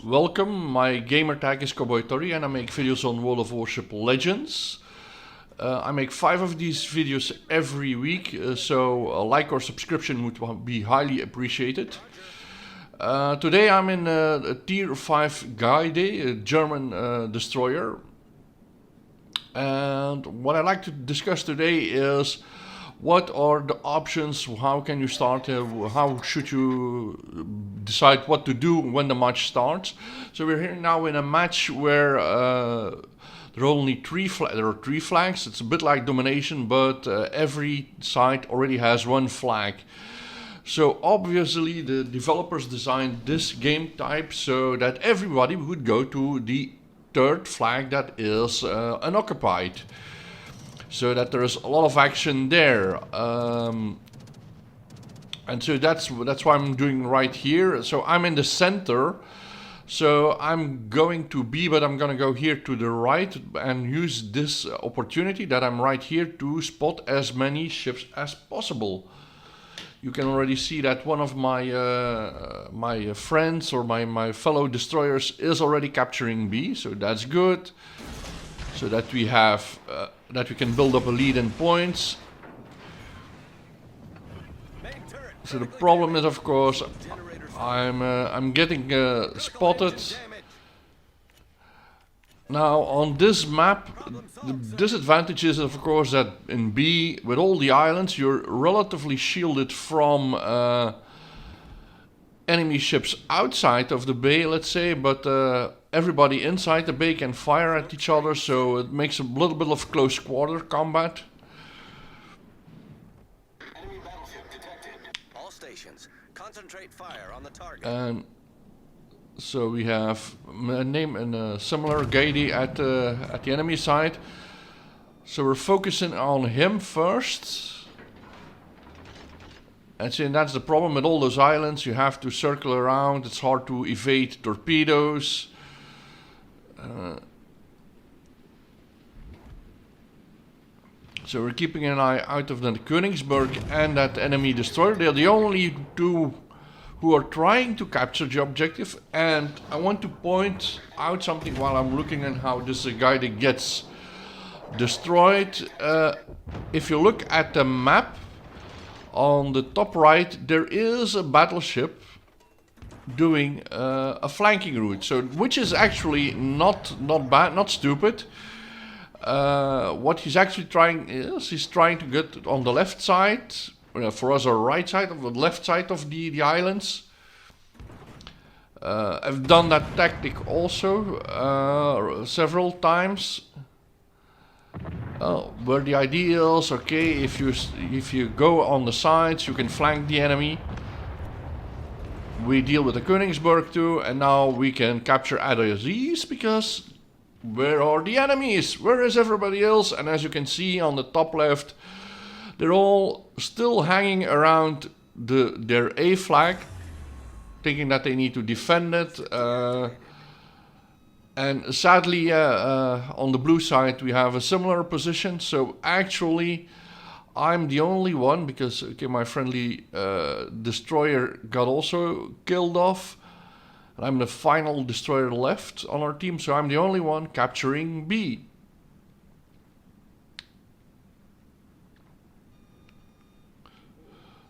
Welcome, my gamer tag is Cowboy Tori and I make videos on World of Warship Legends. I make 5 of these videos every week, so a like or subscription would be highly appreciated. Today I'm in a tier 5 Gaeda, a German destroyer. And what I'd like to discuss today is what are the options, how can you start, how should you decide what to do when the match starts. So we're here now in a match where there are only three flags. It's a bit like domination, but every side already has one flag. So obviously the developers designed this game type so that everybody would go to the third flag that is unoccupied, so that there is a lot of action there, and so that's why I'm doing right here. So I'm in the center, so I'm going to B, but I'm gonna go here to the right and use this opportunity that I'm right here to spot as many ships as possible. You can already see that one of my friends or my fellow destroyers is already capturing B, so that's good. So that we have that we can build up a lead in points. So the problem is, of course, I'm getting spotted. Now on this map, the disadvantage is, of course, that in B, with all the islands, you're relatively shielded from enemy ships outside of the bay, let's say, but everybody inside the bay can fire at each other, so it makes a little bit of close quarter combat. Enemy battleship detected. All stations, concentrate fire on the target. And so we have a name and a similar Gaeda at the enemy side. So we're focusing on him first. And see, that's the problem with all those islands. You have to circle around. It's hard to evade torpedoes. So we're keeping an eye out of the Königsberg and that enemy destroyer. They're the only two who are trying to capture the objective. And I want to point out something while I'm looking at how this guy that gets destroyed. If you look at the map, on the top right, there is a battleship doing a flanking route, so which is actually not bad, not stupid. What he's actually trying is he's trying to get on the left side, for us, our right side of the left side of the islands. I've done that tactic also several times. Where the idea is, okay, if you go on the sides, you can flank the enemy. We deal with the Königsberg too, and now we can capture either of these, because where are the enemies? Where is everybody else? And as you can see on the top left, they're all still hanging around their A flag, thinking that they need to defend it. And sadly, on the blue side, we have a similar position. So actually, I'm the only one, because okay, my friendly destroyer got also killed off. And I'm the final destroyer left on our team, so I'm the only one capturing B.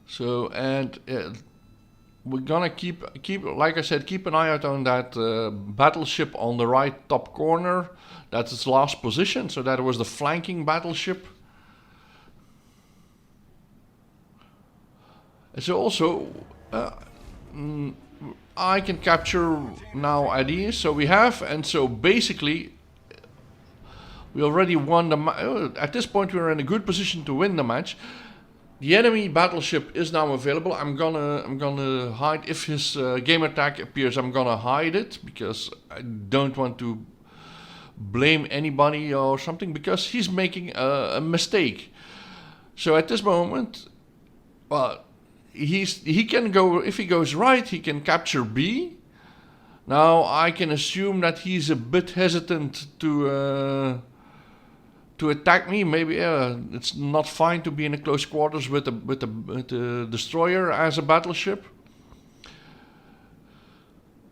So, and we're gonna keep, like I said, keep an eye out on that battleship on the right top corner. That's its last position, so that was the flanking battleship. And so also, I can capture now IDs, so we have, and so basically, we already won the match. At this point, we're in a good position to win the match. The enemy battleship is now available. I'm gonna hide, if his gamer tag appears, I'm gonna hide it, because I don't want to blame anybody or something, because he's making a mistake. So at this moment, well, he can go, if he goes right, he can capture B. Now I can assume that he's a bit hesitant to attack me. Maybe it's not fine to be in a close quarters with the destroyer as a battleship,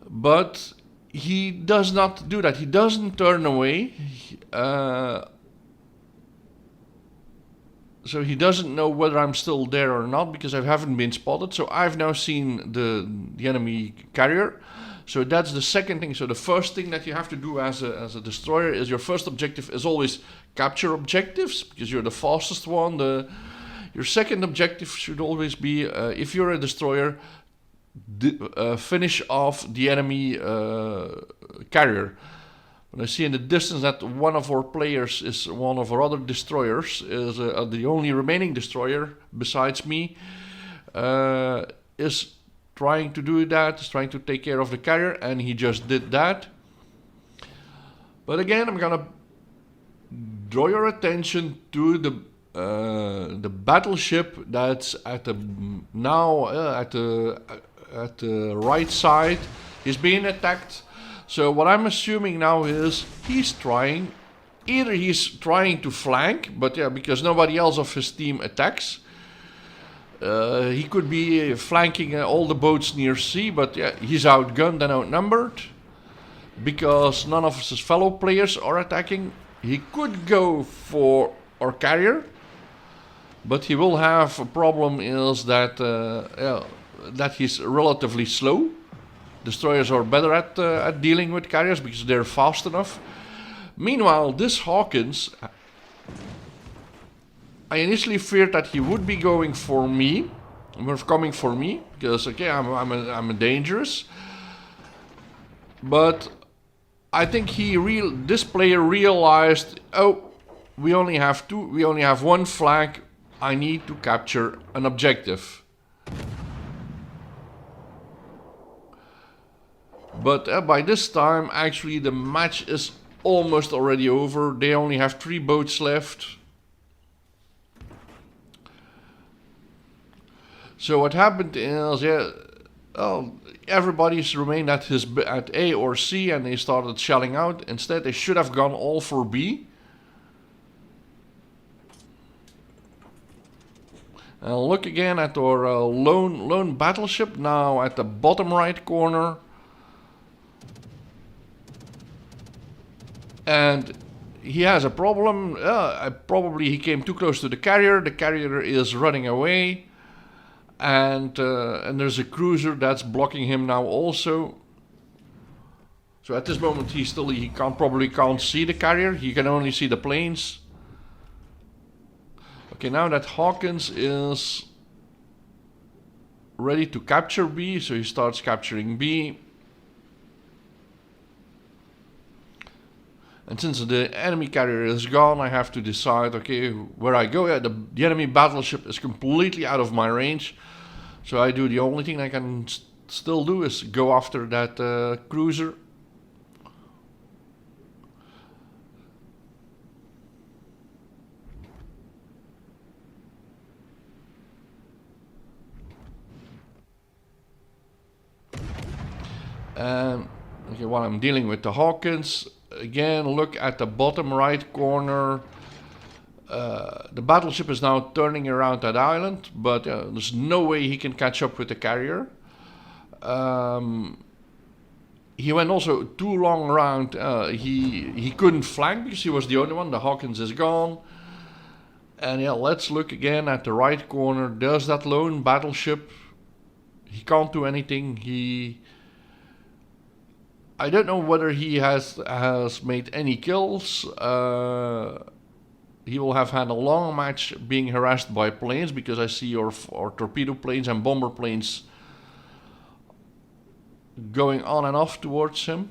but he does not do that. He doesn't turn away. So he doesn't know whether I'm still there or not because I haven't been spotted. So I've now seen the enemy carrier. So that's the second thing. So the first thing that you have to do as a destroyer is your first objective is always capture objectives because you're the fastest one. Your second objective should always be, if you're a destroyer, finish off the enemy carrier. When I see in the distance that one of our players is one of our other destroyers, is the only remaining destroyer besides me, is trying to do that, is trying to take care of the carrier, and he just did that. But again, I'm gonna draw your attention to the battleship that's at the right side. He's being attacked. So what I'm assuming now is he's trying to flank, but yeah, because nobody else of his team attacks. He could be flanking all the boats near sea, but yeah, he's outgunned and outnumbered. Because none of his fellow players are attacking, he could go for our carrier, but he will have a problem is that that he's relatively slow. Destroyers are better at dealing with carriers because they're fast enough. Meanwhile, this Hawkins, I initially feared that he would be going for me, coming for me, because okay, I'm dangerous. But I think this player realized, oh, we only have one flag. I need to capture an objective. But by this time, actually, the match is almost already over. They only have 3 boats left. So what happened is, everybody's remained at A or C, and they started shelling out. Instead, they should have gone all for B. And look again at our lone battleship now at the bottom right corner. And he has a problem. Probably he came too close to the carrier. The carrier is running away. And there's a cruiser that's blocking him now also. So at this moment he probably can't see the carrier. He can only see the planes. Okay, now that Hawkins is ready to capture B, so he starts capturing B. And since the enemy carrier is gone, I have to decide, okay, where I go. Yeah, the enemy battleship is completely out of my range. So I do the only thing I can still do is go after that cruiser. Okay, while I'm dealing with the Hawkins, again, look at the bottom right corner. The battleship is now turning around that island, but there's no way he can catch up with the carrier. He went also too long around. He couldn't flank because he was the only one. The Hawkins is gone. And yeah, let's look again at the right corner. There's that lone battleship. He can't do anything. I don't know whether he has made any kills. He will have had a long match being harassed by planes because I see our torpedo planes and bomber planes going on and off towards him.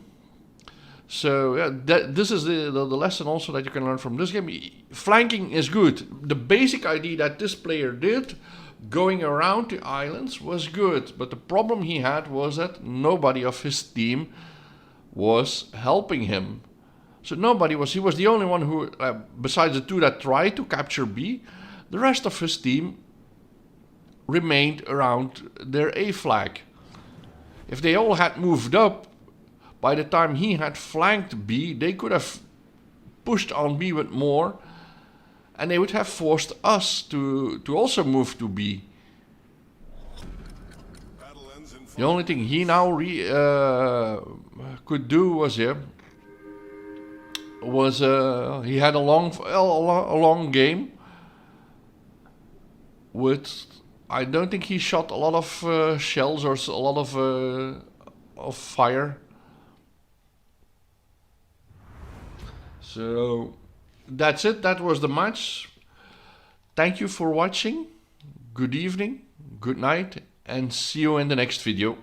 So yeah, this is the lesson also that you can learn from this game. Flanking is good. The basic idea that this player did, going around the islands, was good. But the problem he had was that nobody of his team was helping him. So he was the only one who, besides the 2 that tried to capture B, the rest of his team remained around their A flag. If they all had moved up, by the time he had flanked B, they could have pushed on B with more, and they would have forced us to also move to B. Battle ends in The only thing he now could do was he had a long game with. I don't think he shot a lot of shells or a lot of fire. So that's it. That was the match. Thank you for watching. Good evening, good night, and see you in the next video.